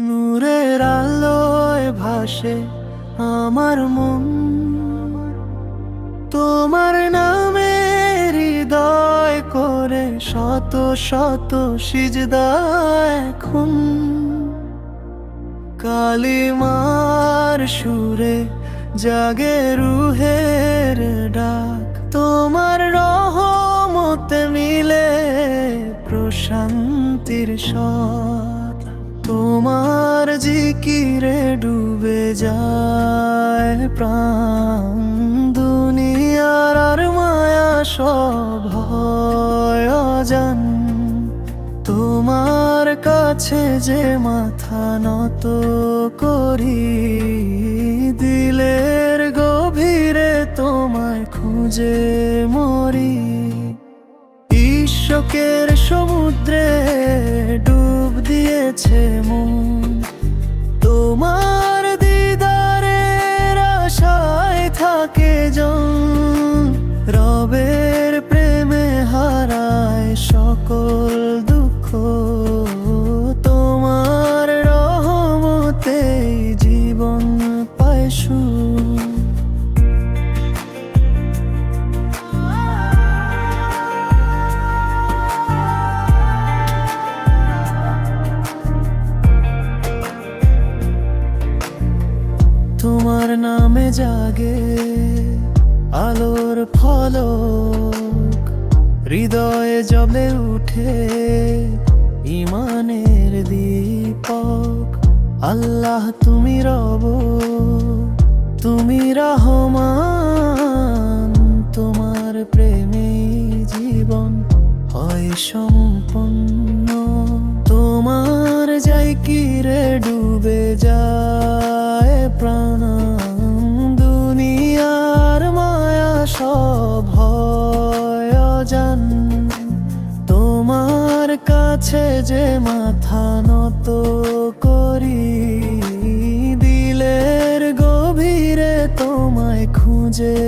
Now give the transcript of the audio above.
নূরের আলোয় ভাসে আমার মন, তোমার নামে হৃদয় করে শত শত সিজদা এখন। কালিমার সুরে জাগে রুহের ডাক, তোমার রহমতে মিলে প্রশান্তির স্বর। তোমার জিকিরে ডুবে যায় প্রাণ, দুনিয়ার আর মায়া সব হয় অজান। তোমার কাছে যে মাথা নত করি, দিলের গভীরে তোমায় খুঁজে মরি। ঈশ্বরের সমুদ্রে ডুব দিয়েছে মন, তোমার দিদারের আশায় থাকে জন। রবের প্রেমে হারায় সকল দুঃখ, তোমার রহমতে জীবন পায় সুখ। তোমার নামে জাগে আলোর ফলক, হৃদয়ে জ্বলে উঠে ইমানের দীপক। আল্লাহ তুমি রব, তুমি রহমান, তোমার প্রেমে জীবন হয় সম্পন্ন। তোমার জিকিরে ডুবে যায় প্রাণ, দুনিয়ার মায়া সব হয় অজান। তোমার কাছে যে মাথা নত করি, দিলের গভীরে তোমায় খুঁজে